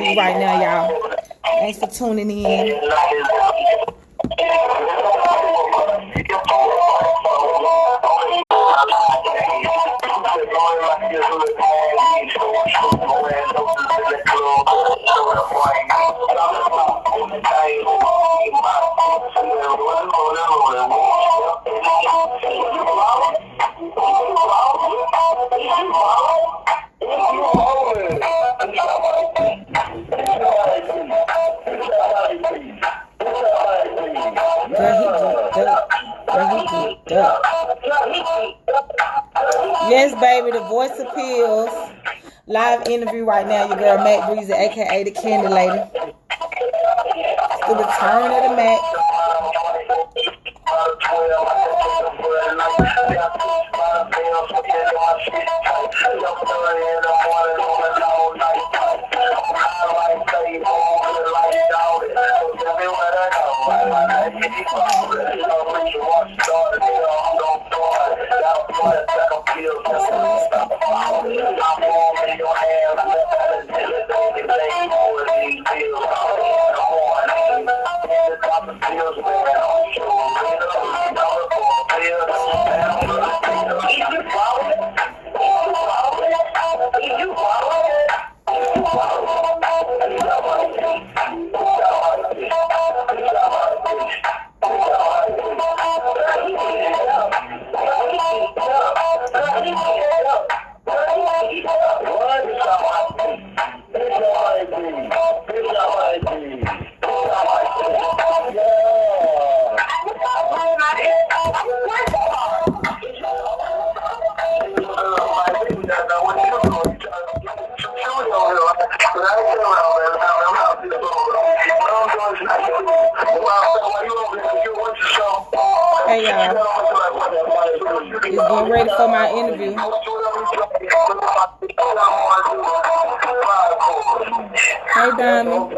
interview right now, y'all. Thanks for tuning in. Yes, baby, the voice appeals. Live interview right now, your girl Mac Brez, aka the Candy Lady. It's the return of the Mac. Hey y'all, just getting ready for my interview. Hey Diamond.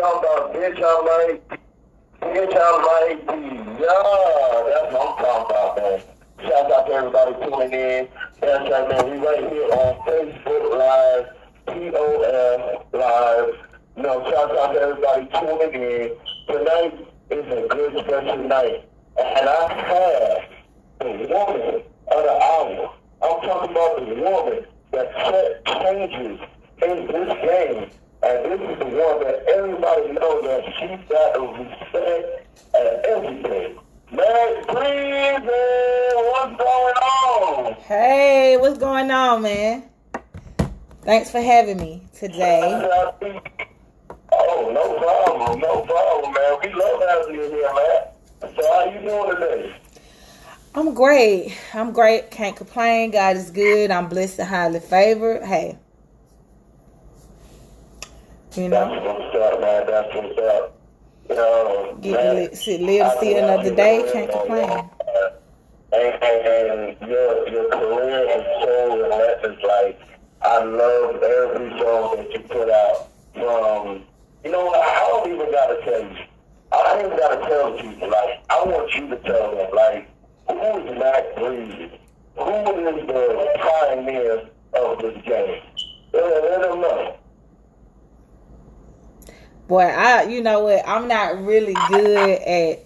That's what I'm talking about, man. Shout out to everybody tuning in. That's right, man. We right here on Facebook Live, POF Live. You know, shout out to everybody tuning in. Tonight is a good special night. And I have the woman of the hour. I'm talking about the woman that set changes in this game. And this is the one that everybody knows that she's got to respect and everything. Mac Brez, what's going on? Hey, what's going on, man? Thanks for having me today. Oh, no problem, man. We love having you here, man. So how you doing today? I'm great. Can't complain. God is good. I'm blessed and highly favored. Hey. You know? That's what's up, man. That's what's up. You know, live to see another day. Can't complain. And your career is so relentless. Like, I love every song that you put out. You know what? I don't even got to tell you. I ain't got to tell people. Like, I want you to tell them. Like, who is Mac Brez? Who is the pioneer of this game? Let them know. Boy, you know what? I'm not really good at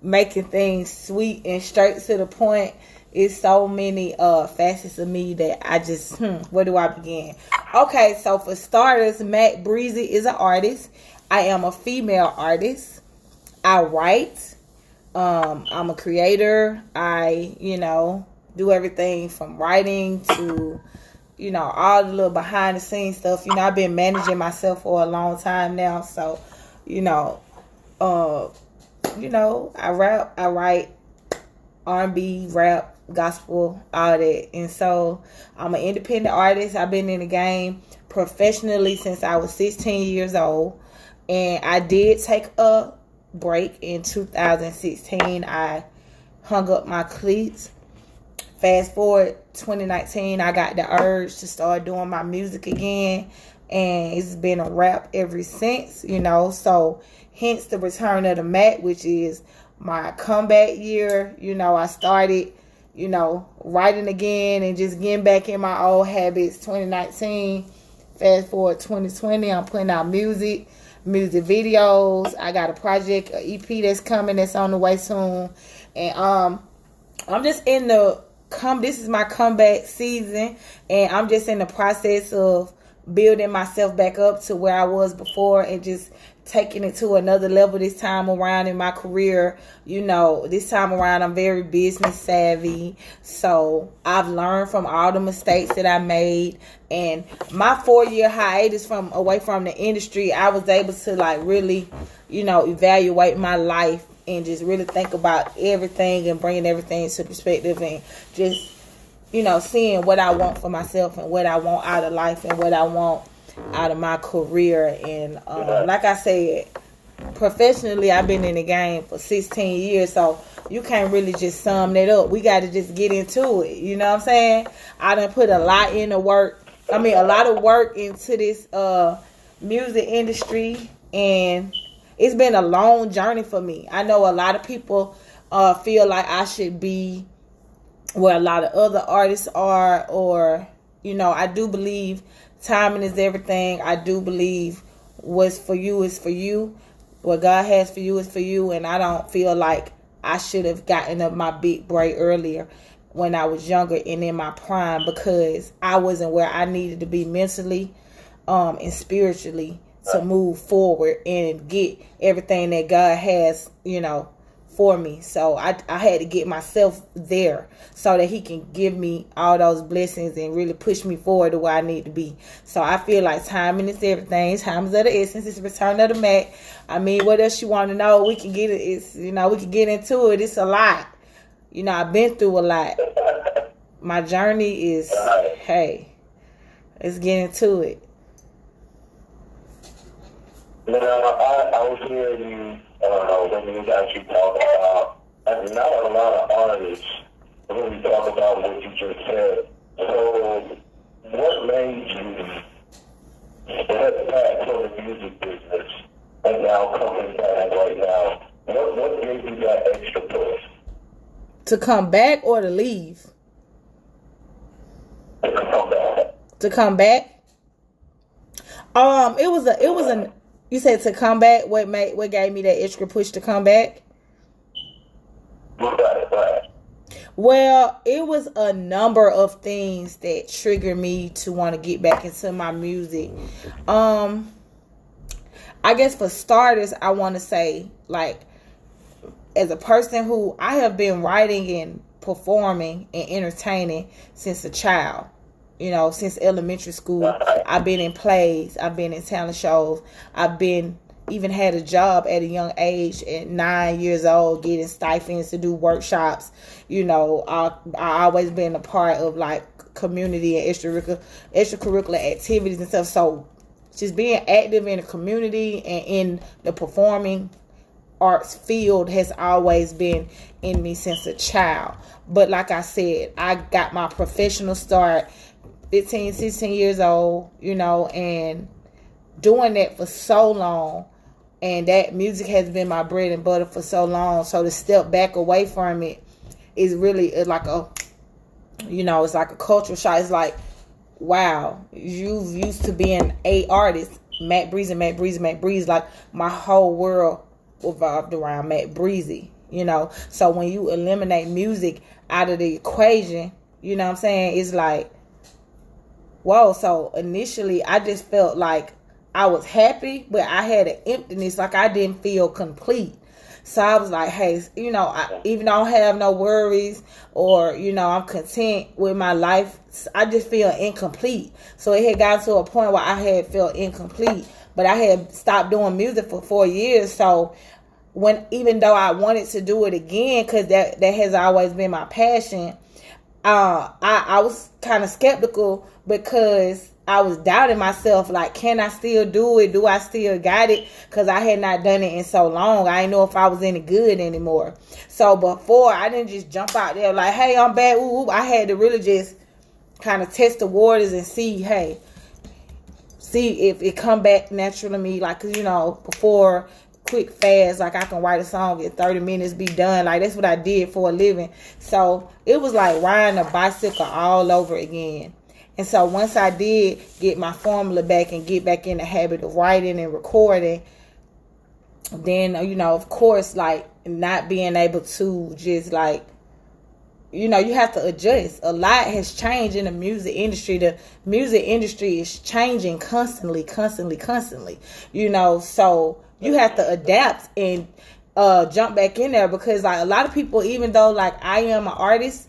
making things sweet and straight to the point. It's so many facets of me that I just, where do I begin? Okay, so for starters, Mac Brez is an artist. I am a female artist. I write. I'm a creator. I, do everything from writing to, all the little behind the scenes stuff. I've been managing myself for a long time now. So, I rap, I write R&B, rap, gospel, all that. And so I'm an independent artist. I've been in the game professionally since I was 16 years old. And I did take a break in 2016. I hung up my cleats. Fast forward 2019, I got the urge to start doing my music again. And it's been a rap ever since, So hence the return of the Mac, which is my comeback year. I started, writing again and just getting back in my old habits. 2019, fast forward 2020, I'm putting out music. music videos. I got a project, a EP that's coming, that's on the way soon. And I'm just in the this is my comeback season, and I'm just in the process of building myself back up to where I was before, and just taking it to another level this time around in my career. You know, this time around I'm very business savvy, so I've learned from all the mistakes that I made. And my 4-year hiatus away from the industry, I was able to like really, you know, evaluate my life and just really think about everything and bringing everything to perspective, and just, you know, seeing what I want for myself and what I want out of life and what I want out of my career. And like I said, professionally, I've been in the game for 16 years, so you can't really just sum that up. We got to just get into it. You know what I'm saying? I done put a lot of work into this music industry, and it's been a long journey for me. I know a lot of people feel like I should be where a lot of other artists are, or, you know, I do believe timing is everything. I do believe what's for you is for you. What God has for you is for you. And I don't feel like I should have gotten up my big break earlier when I was younger and in my prime, because I wasn't where I needed to be mentally and spiritually to move forward and get everything that God has, you know, for me. So I had to get myself there so that he can give me all those blessings and really push me forward to where I need to be. So I feel like timing is everything. Time is of the essence. It's the return of the Mac. I mean, what else you want to know? We can get it. It's, you know, we can get into it. It's a lot. You know, I've been through a lot. My journey is, hey, let's get into it. Now, I was hearing you when you actually talk about, and not a lot of artists really talk about what you just said. So, what made you step back from the music business and now coming back right now? What gave you that extra push? To come back or to leave? To come back. To come back? It was a. You said to come back. What gave me that extra push to come back? Right. Well, it was a number of things that triggered me to want to get back into my music. I guess for starters, I want to say, like, as a person who I have been writing and performing and entertaining since a child. You know, since elementary school, I've been in plays, I've been in talent shows, I've been even had a job at a young age at 9 years old, getting stipends to do workshops. You know, I always been a part of like community and extracurricular activities and stuff. So just being active in the community and in the performing arts field has always been in me since a child. But like I said, I got my professional start 15, 16 years old, you know, and doing that for so long, and that music has been my bread and butter for so long. So to step back away from it is really like a, you know, it's like a cultural shock. It's like, wow, you've used to being a artist, Mac Brez and Mac Brez and Mac Brez. Like my whole world revolved around Mac Brez, you know. So when you eliminate music out of the equation, you know what I'm saying, it's like, whoa. So initially I just felt like I was happy, but I had an emptiness, like I didn't feel complete. So I was like, hey, you know, even though I don't have no worries, or, you know, I'm content with my life, I just feel incomplete. So it had gotten to a point where I had felt incomplete, but I had stopped doing music for 4 years. So even though I wanted to do it again, because that has always been my passion, I was kind of skeptical, because I was doubting myself, like, can I still do it? Do I still got it? Because I had not done it in so long. I didn't know if I was any good anymore. So before, I didn't just jump out there like, hey, I'm bad. Ooh, I had to really just kind of test the waters and see if it come back natural to me. Like, you know, before, quick, fast, like I can write a song in 30 minutes, be done. Like, that's what I did for a living. So it was like riding a bicycle all over again. And so once I did get my formula back and get back in the habit of writing and recording, then, of course, like, not being able to just, like, you have to adjust. A lot has changed in the music industry. The music industry is changing constantly. So you have to adapt and jump back in there, because, like, a lot of people, even though, like, I am an artist,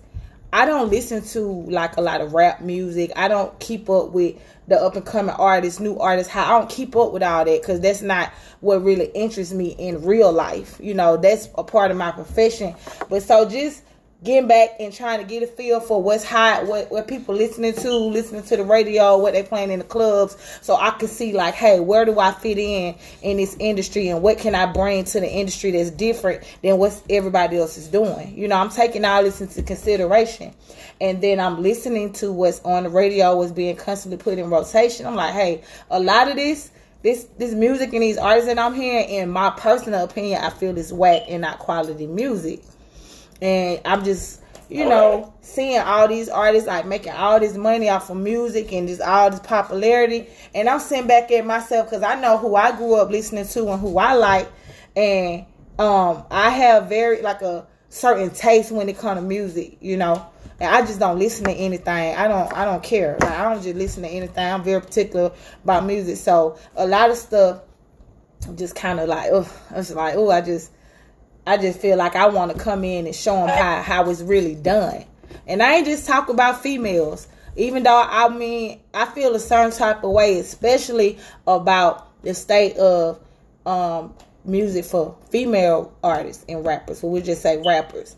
I don't listen to, like, a lot of rap music. I don't keep up with the up and coming artists, new artists. I don't keep up with all that, because that's not what really interests me in real life. That's a part of my profession. But so just getting back and trying to get a feel for what's hot, what people listening to the radio, what they playing in the clubs, so I can see, like, hey, where do I fit in this industry, and what can I bring to the industry that's different than what everybody else is doing. I'm taking all this into consideration, and then I'm listening to what's on the radio, what's being constantly put in rotation. I'm like, hey, a lot of this music and these artists that I'm hearing, in my personal opinion, I feel is whack and not quality music. And I'm just, seeing all these artists, like, making all this money off of music and just all this popularity. And I'm sitting back at myself, because I know who I grew up listening to and who I like. And I have very, like, a certain taste when it comes to music, And I just don't listen to anything. I don't care. Like, I don't just listen to anything. I'm very particular about music. So a lot of stuff just kind of like, I just feel like I want to come in and show them how it's really done. And I ain't just talk about females. Even though, I feel a certain type of way, especially about the state of music for female artists and rappers. So we just say rappers.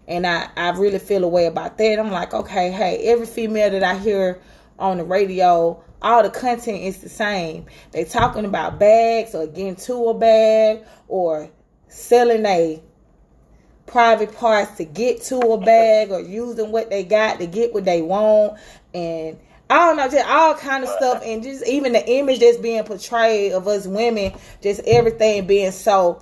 And I really feel a way about that. I'm like, okay, hey, every female that I hear on the radio, all the content is the same. They talking about bags, or getting to a bag, or selling a private parts to get to a bag, or using what they got to get what they want, and I don't know, just all kind of stuff. And just even the image that's being portrayed of us women, just everything being so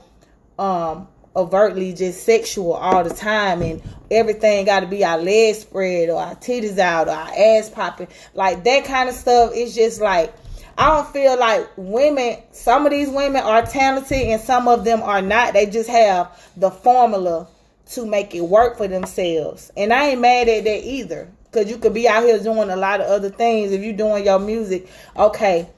overtly just sexual all the time, and everything got to be our legs spread, or our titties out, or our ass popping, like that kind of stuff. It's just like, I don't feel like women, some of these women are talented and some of them are not. They just have the formula to make it work for themselves. And I ain't mad at that either, because you could be out here doing a lot of other things. If you're doing your music, okay,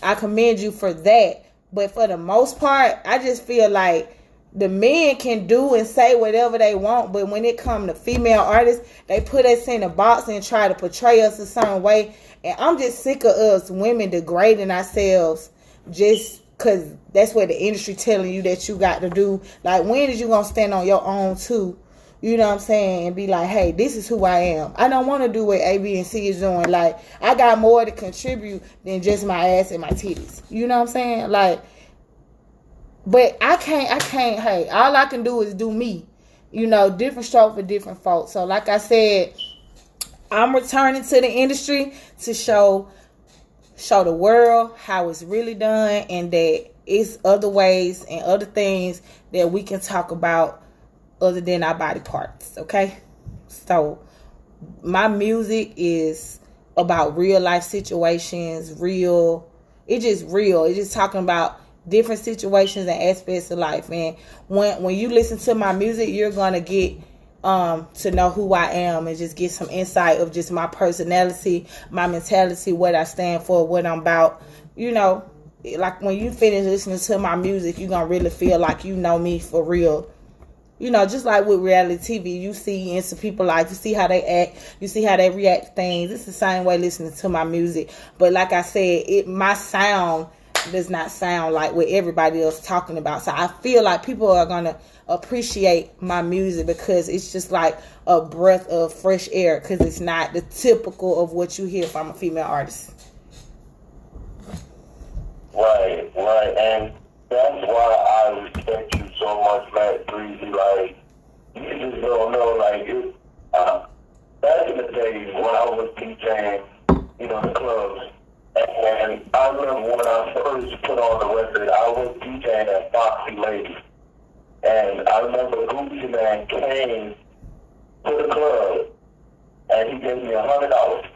I commend you for that. But for the most part, I just feel like the men can do and say whatever they want, but when it comes to female artists, they put us in a box and try to portray us a certain way. And I'm just sick of us women degrading ourselves just because that's what the industry telling you that you got to do. Like, when is you going to stand on your own too? You know what I'm saying? And be like, hey, this is who I am. I don't want to do what A, B, and C is doing. Like, I got more to contribute than just my ass and my titties. You know what I'm saying? Like, but I can't, hey, all I can do is do me. Different stroke for different folks. So like I said, I'm returning to the industry to show the world how it's really done, and that it's other ways and other things that we can talk about other than our body parts, okay? So my music is about real life situations, it's just talking about different situations and aspects of life. And when you listen to my music, you're gonna get to know who I am, and just get some insight of just my personality, my mentality, what I stand for, what I'm about. Like, when you finish listening to my music, you're gonna really feel like you know me for real. Just like with reality TV, you see into people life, you see how they act, you see how they react to things. It's the same way listening to my music. But like I said, my sound does not sound like what everybody else talking about. So I feel like people are gonna appreciate my music, because it's just like a breath of fresh air, because it's not the typical of what you hear from a female artist. Right, and that's why I respect you so much, Mac Brez. Like, you just don't know, like, back in the days when I was DJing, the clubs, and I remember when I first put on the record, I was DJing at Foxy Lady. And I remember Gucci Man came to the club, and he gave me $100.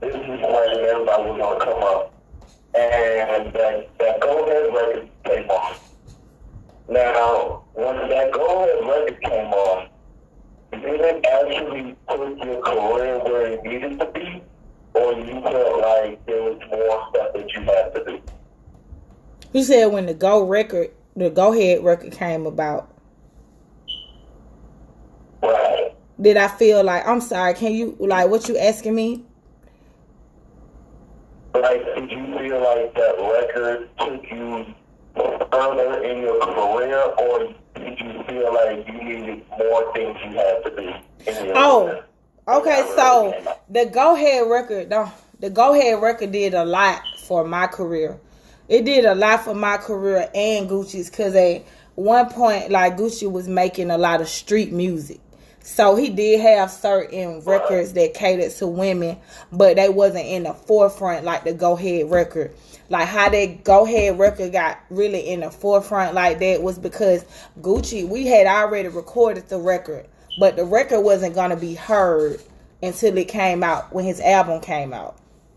this is when everybody was gonna come up, and that Go Ahead record came on. Now, when that Go Ahead record came on, did it actually put your career where it needed to be, or you felt like there was more stuff that you had to do? You said when the Go Ahead record came about. Right. Did I feel like, I'm sorry, can you, like, what you asking me? Like, did you feel like that record took you further in your career, or did you feel like you needed more things you had to do in your career? Okay, so the Go Ahead record did a lot for my career. It did a lot for my career and Gucci's, because at one point, like, Gucci was making a lot of street music. So he did have certain records that catered to women, but they wasn't in the forefront like the Go Ahead record. Like, how that Go Ahead record got really in the forefront like that was because Gucci, we had already recorded the record, but the record wasn't going to be heard until it came out, when his album came out.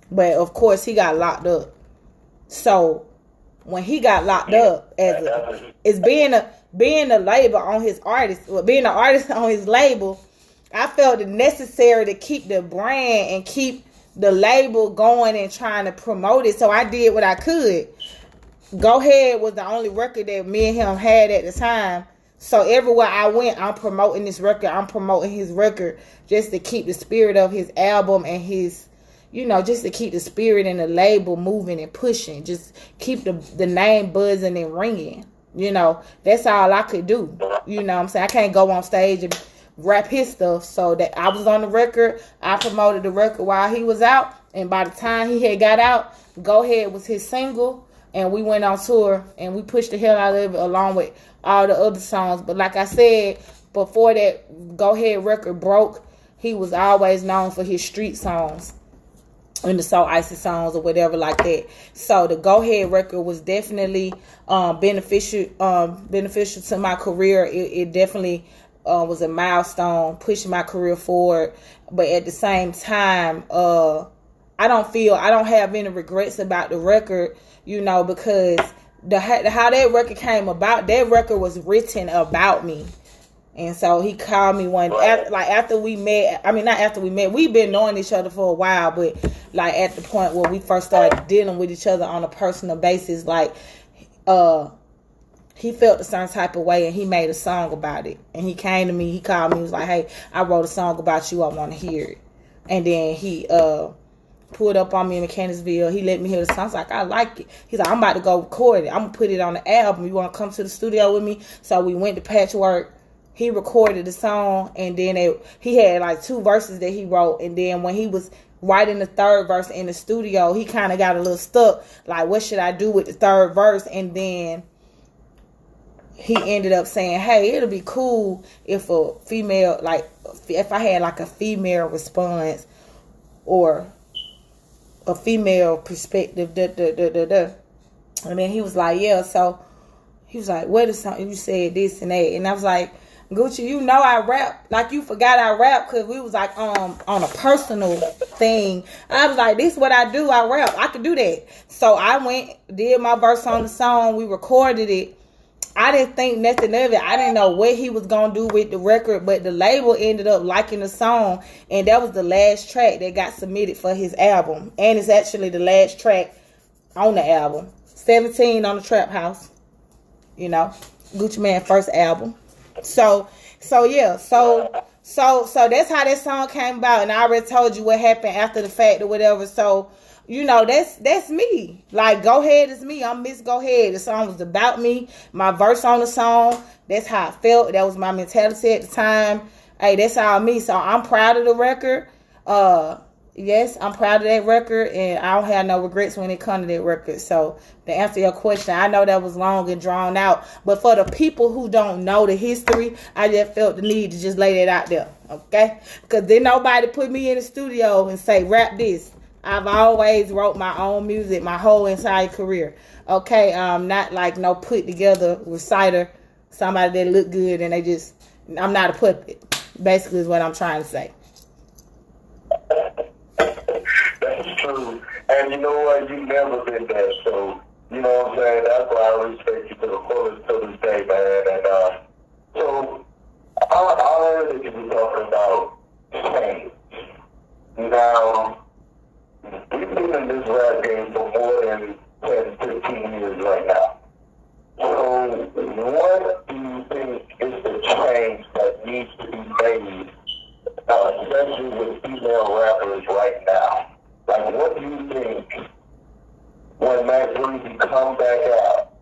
But of course, he got locked up. So when he got locked up, as being a label on his artist, or being an artist on his label, I felt it necessary to keep the brand and keep the label going and trying to promote it. So I did what I could. Go Ahead was the only record that me and him had at the time. So everywhere I went, I'm promoting this record. I'm promoting his record just to keep the spirit of his album and his, just to keep the spirit and the label moving and pushing. Just keep the name buzzing and ringing. That's all I could do. What I'm saying? I can't go on stage and rap his stuff. So that I was on the record. I promoted the record while he was out. And by the time he had got out, Go Ahead was his single. And we went on tour and we pushed the hell out of it along with all the other songs. But like I said, before that Go Ahead record broke, he was always known for his street songs and the So Icy songs or whatever like that. So the Go Ahead record was definitely beneficial to my career. It definitely was a milestone, pushing my career forward. But at the same time, I don't have any regrets about the record, because how that record came about, that record was written about me. And so he called me after we met. I mean, not after we met. We've been knowing each other for a while, but like at the point where we first started dealing with each other on a personal basis, like he felt a certain type of way and he made a song about it. And he came to me, he called me, he was like, "Hey, I wrote a song about you. I want to hear it." And then he pulled up on me in Mechanicsville. He let me hear the song. I was like, "I like it." He's like, "I'm about to go record it. I'm going to put it on the album. You want to come to the studio with me?" So we went to Patchwork. He recorded the song, and then he had like 2 verses that he wrote. And then when he was writing the 3rd verse in the studio, he kind of got a little stuck. Like, what should I do with the 3rd verse? And then he ended up saying, "Hey, it'll be cool if a female, like, if I had like a female response or a female perspective." And then he was like, "Yeah." So he was like, "What is something you said this and that?" And I was like, "Gucci, I rap." Like, you forgot I rap, because we was like on a personal thing. I was like, "This is what I do. I rap. I could do that." So I went, did my verse on the song. We recorded it. I didn't think nothing of it. I didn't know what he was going to do with the record, but the label ended up liking the song, and that was the last track that got submitted for his album. And it's actually the last track on the album. 17 on the Trap House. Gucci Mane first album. So that's how that song came about. And I already told you what happened after the fact or whatever. So, that's me. Like, Go Ahead is me. I'm Miss Go Ahead. The song was about me. My verse on the song, that's how I felt. That was my mentality at the time. Hey, that's all me. So I'm proud of the record. Yes, I'm proud of that record, and I don't have no regrets when it comes to that record. So to answer your question, I know that was long and drawn out, but for the people who don't know the history, I just felt the need to just lay that out there, okay? Because then nobody put me in the studio and say, "Rap this." I've always wrote my own music my whole entire career, okay? Not like no put together reciter, somebody that look good and I'm not a puppet, basically is what I'm trying to say. That's true. And you know what? You've never been there. So, you know what I'm saying? That's why I respect you to the fullest to this day, man. And so I heard that you were talking about change. Now, we've been in this rap game for more than 10, 15 years right now. So what do you think is the change that needs to be made, especially with female rappers right now? Like, what do you think when Mac Brez come back out?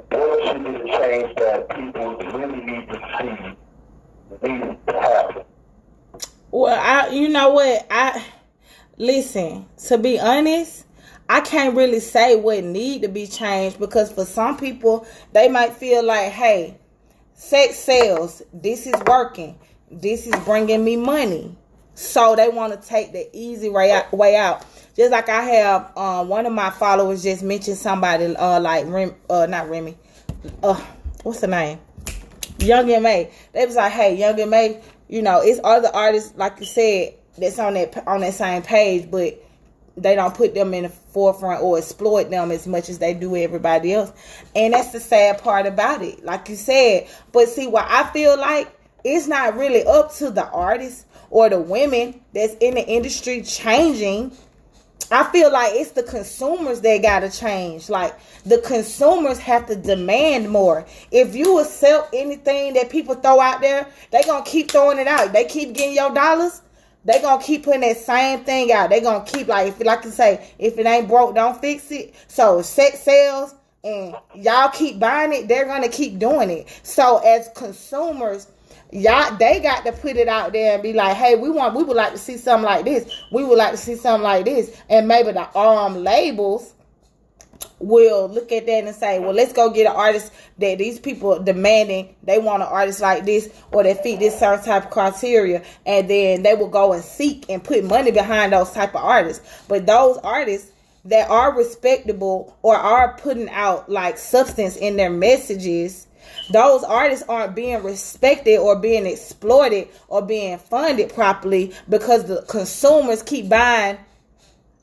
What should be the change that people really need to see need to happen? Well, you know what? Listen, to be honest, I can't really say what need to be changed, because for some people, they might feel like, hey, sex sells. This is working. This is bringing me money. So they want to take the easy way out. Just like I have one of my followers just mentioned somebody like not Remy. What's the name? Young and May. They was like, hey, Young and May, you know, it's other artists, like you said, that's on that same page, but they don't put them in the forefront or exploit them as much as they do everybody else. And that's the sad part about it, like you said. But see, what I feel like, it's not really up to the artists or the women that's in the industry changing. I feel like it's the consumers that gotta change. Like, the consumers have to demand more. If you accept anything that people throw out there, they gonna keep throwing it out. They keep getting your dollars, they gonna keep putting that same thing out. They gonna keep, like you say, if it ain't broke, don't fix it. So sex sells and y'all keep buying it, they're gonna keep doing it. So as consumers, y'all, they got to put it out there and be like, hey, we would like to see something like this. We would like to see something like this. And maybe the labels will look at that and say, well, let's go get an artist that these people demanding, they want an artist like this, or that fit this certain type of criteria. And then they will go and seek and put money behind those type of artists. But those artists that are respectable or are putting out like substance in their messages, those artists aren't being respected or being exploited or being funded properly, because the consumers keep buying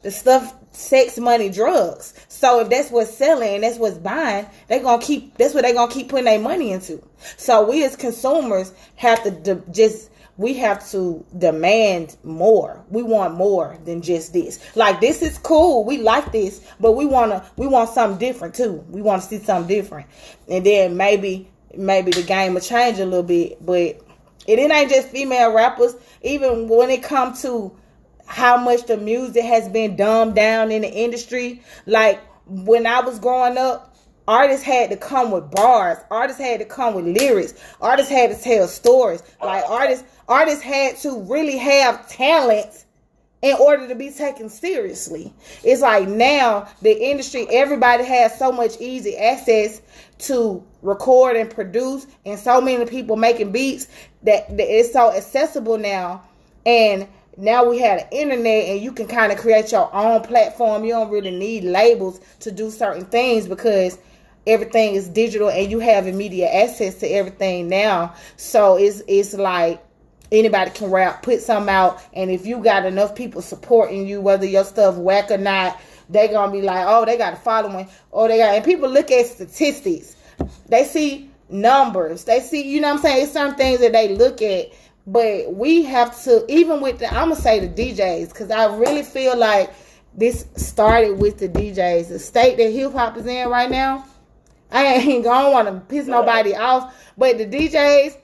the stuff, sex, money, drugs. So if that's what's selling and that's what's buying, that's what they're gonna keep putting their money into. So we as consumers have to we have to demand more. We want more than just this. Like, this is cool, we like this, but we want something different too. We want to see something different. And then maybe the game will change a little bit. But it ain't just female rappers. Even when it comes to how much the music has been dumbed down in the industry. Like, when I was growing up, artists had to come with bars. Artists had to come with lyrics. Artists had to tell stories. Like, artists had to really have talent in order to be taken seriously. It's like now the industry, everybody has so much easy access to record and produce, and so many people making beats that it's so accessible now. And now we have the internet, and you can kind of create your own platform. You don't really need labels to do certain things, because everything is digital and you have immediate access to everything now. So it's like anybody can rap, put something out, and if you got enough people supporting you, whether your stuff whack or not, they gonna be like, oh, they got a following, and people look at statistics, they see numbers, they see, you know what I'm saying, it's some things that they look at. But we have to, even with I'm gonna say the DJs, because I really feel like this started with the DJs. The state that hip hop is in right now, I ain't gonna want to piss nobody off, but the DJs,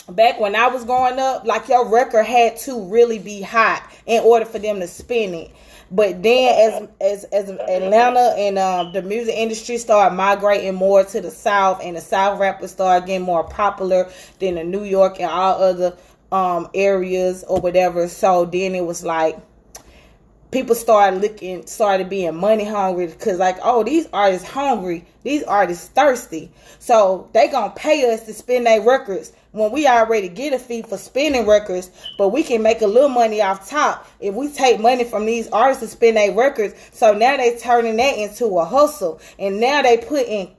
back when I was growing up, like, your record had to really be hot in order for them to spin it. But then as Atlanta and the music industry started migrating more to the South, and the South rappers started getting more popular than the New York and all other areas or whatever. So then it was like, people started being money hungry, because like, oh, these artists hungry, these artists thirsty, so they gonna pay us to spin their records when we already get a fee for spinning records, but we can make a little money off top if we take money from these artists to spin their records. So now they turning that into a hustle, and now they putting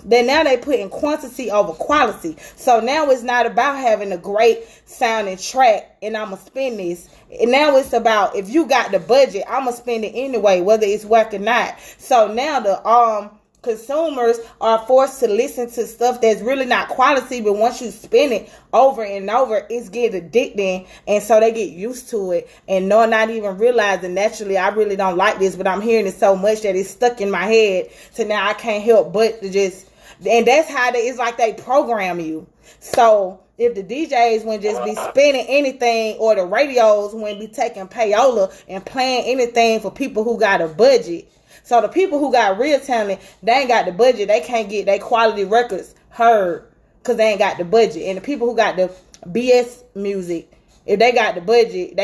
Then now they put in quantity over quality. So now it's not about having a great sounding track and I'm going to spend this. And now it's about, if you got the budget, I'm going to spend it anyway, whether it's whack or not. So now the consumers are forced to listen to stuff that's really not quality, but once you spin it over and over, it's getting addicting, and so they get used to it and not even realizing naturally I really don't like this, but I'm hearing it so much that it's stuck in my head, so now I can't help but to just, and that's how it's like they program you. So if the DJs wouldn't just be spinning anything, or the radios wouldn't be taking payola and playing anything for people who got a budget. So the people who got real talent, they ain't got the budget. They can't get their quality records heard because they ain't got the budget. And the people who got the BS music, if they got the budget,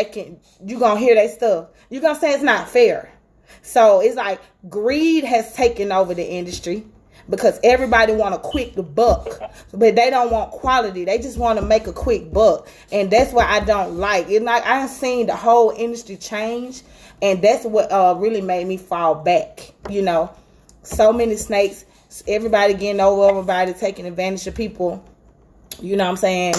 you gonna hear their stuff. You gonna say it's not fair. So it's like greed has taken over the industry because everybody want a quick buck, but they don't want quality. They just want to make a quick buck, and that's what I don't like. It's like I've seen the whole industry change. And that's what really made me fall back. So many snakes, everybody getting over everybody, taking advantage of people. You know what I'm saying?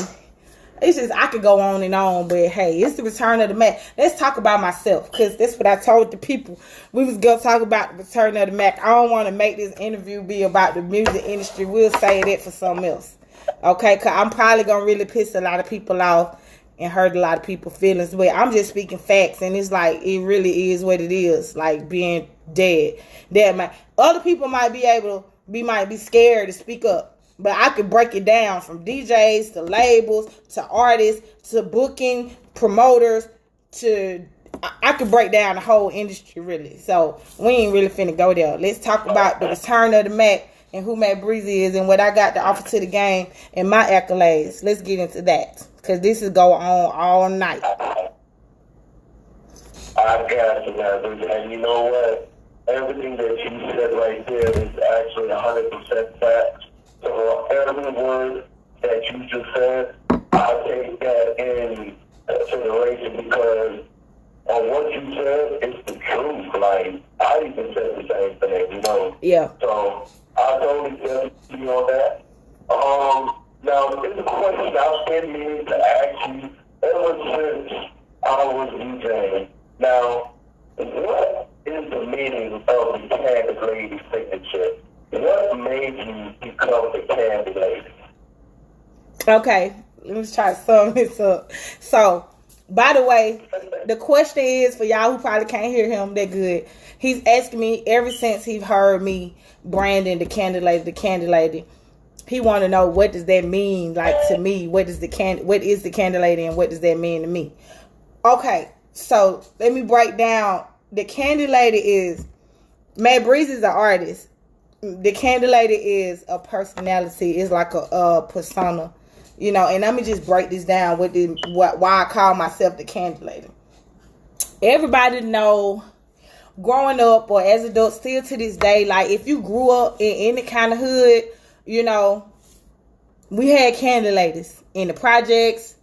It's just, I could go on and on, but hey, it's the return of the Mac. Let's talk about myself, because that's what I told the people. We was going to talk about the return of the Mac. I don't want to make this interview be about the music industry. We'll say that for something else. Okay? Because I'm probably going to really piss a lot of people off and hurt a lot of people's feelings. But I'm just speaking facts, and it's like, it really is what it is, like being dead. Other people might be scared to speak up, but I could break it down from DJs to labels to artists to booking promoters to, I could break down the whole industry really. So we ain't really finna go there. Let's talk about the return of the Mac and who Mac Brez is and what I got to offer to the game and my accolades. Let's get into that, because this is going on all night. I got you, man. And you know what? Everything that you said right there is actually 100% fact. So every word that you just said, I take that in consideration, because on what you said, it's the truth. Like, I even said the same thing, Yeah. So I totally feel you on that. Now, it's a question I've been meaning to ask you ever since I was DJing. Now, what is the meaning of the Candy Lady signature? What made you become the Candy Lady? Okay, let me try to sum this up. So, by the way, the question is, for y'all who probably can't hear him that good, he's asking me ever since he heard me branding the Candy Lady. He want to know, what does that mean, like, to me? What is the Candy Lady, and what does that mean to me? Okay, so let me break down. The Candy Lady is, Mac Brez is an artist. The Candy Lady is a personality. It's like a persona, and let me just break this down with why I call myself the Candy Lady. Everybody know, growing up or as adults, still to this day, like, if you grew up in any kind of hood, we had candy ladies in the projects,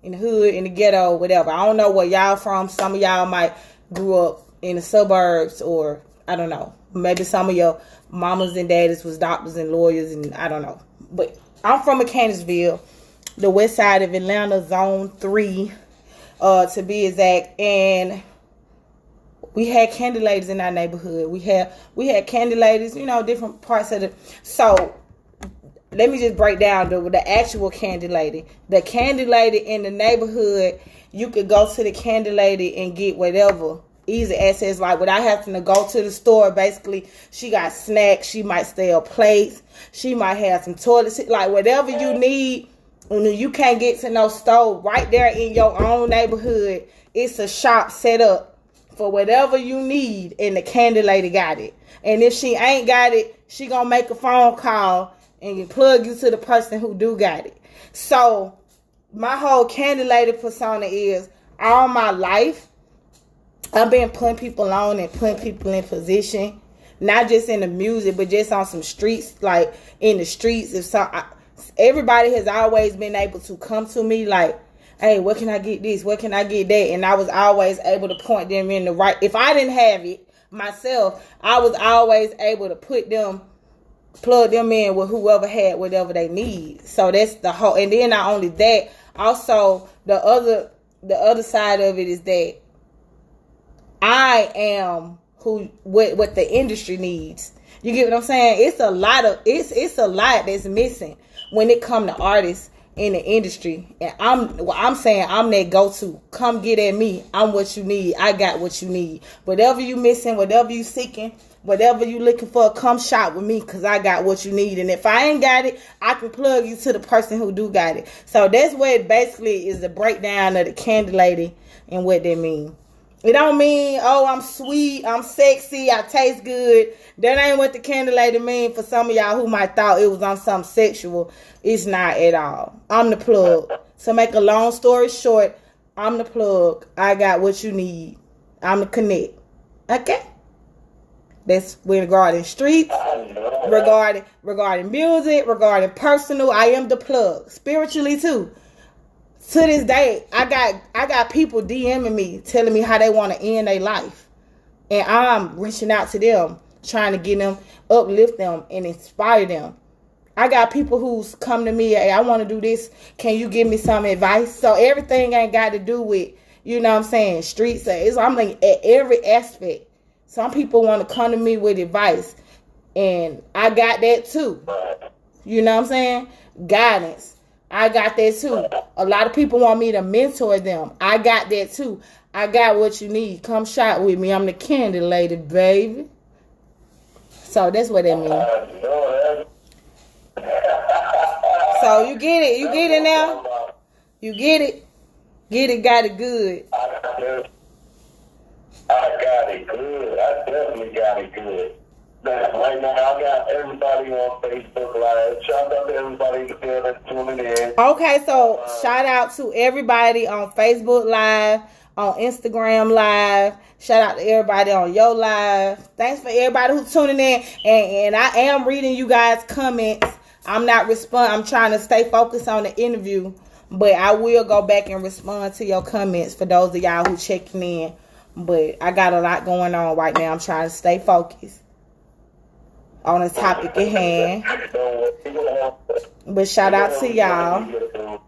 in the hood, in the ghetto, whatever. I don't know where y'all from. Some of y'all might grew up in the suburbs, or I don't know. Maybe some of your mamas and daddies was doctors and lawyers, and I don't know. But I'm from Mechanicsville, the west side of Atlanta, Zone 3, to be exact. And we had candy ladies in our neighborhood. We had candy ladies, different parts of the. So let me just break down the actual candy lady. The candy lady in the neighborhood, you could go to the candy lady and get whatever. Easy access, like, without having to go to the store. Basically, she got snacks. She might sell plates. She might have some toilet, like, whatever you need. When you can't get to no store, right there in your own neighborhood, it's a shop set up for whatever you need, and the candy lady got it. And if she ain't got it, she gonna make a phone call and plug you to the person who do got it. So my whole candy lady persona is, all my life, I've been putting people on and putting people in position, not just in the music, but just on some streets, like in the streets. Everybody has always been able to come to me like, hey, where can I get this? Where can I get that? And I was always able to point them in the right. If I didn't have it myself, I was always able to put them plug them in with whoever had whatever they need. So that's the whole. And then not only that, also the other side of it is that I am what the industry needs. You get what I'm saying? It's a lot that's missing when it come to artists in the industry. And I'm saying I'm that go-to. Come get at me. I'm what you need. I got what you need. Whatever you missing, whatever you seeking, whatever you looking for, come shop with me because I got what you need. And if I ain't got it, I can plug you to the person who do got it. So that's what it basically is, the breakdown of the Candy Lady and what they mean. It don't mean, oh, I'm sweet, I'm sexy, I taste good. That ain't what the Candy Lady mean for some of y'all who might thought it was on something sexual. It's not at all. I'm the plug. So make a long story short, I'm the plug. I got what you need. I'm the connect. Okay? That's regarding streets, regarding music, regarding personal. I am the plug. Spiritually too. To this day, I got people DMing me, telling me how they want to end their life. And I'm reaching out to them, trying to get them, uplift them, and inspire them. I got people who's come to me, hey, I want to do this. Can you give me some advice? So everything ain't got to do with, you know what I'm saying, streets. I'm like at every aspect. Some people want to come to me with advice. And I got that too. You know what I'm saying? Guidance. I got that too. A lot of people want me to mentor them. I got that too. I got what you need. Come shop with me. I'm the Candy Lady, baby. So that's what that means. So you get it. You get it now? You get it? Get it, got it good. I got it good. I definitely got it good. Right now, I got everybody on Facebook Live. Shout out to everybody that's tuning in. Okay, so shout out to everybody on Facebook Live, on Instagram Live. Shout out to everybody on Yo Live. Thanks for everybody who's tuning in. And I am reading you guys' comments. I'm not I'm trying to stay focused on the interview, but I will go back and respond to your comments for those of y'all who checking in. But I got a lot going on right now. I'm trying to stay focused on the topic at hand. But shout out to y'all.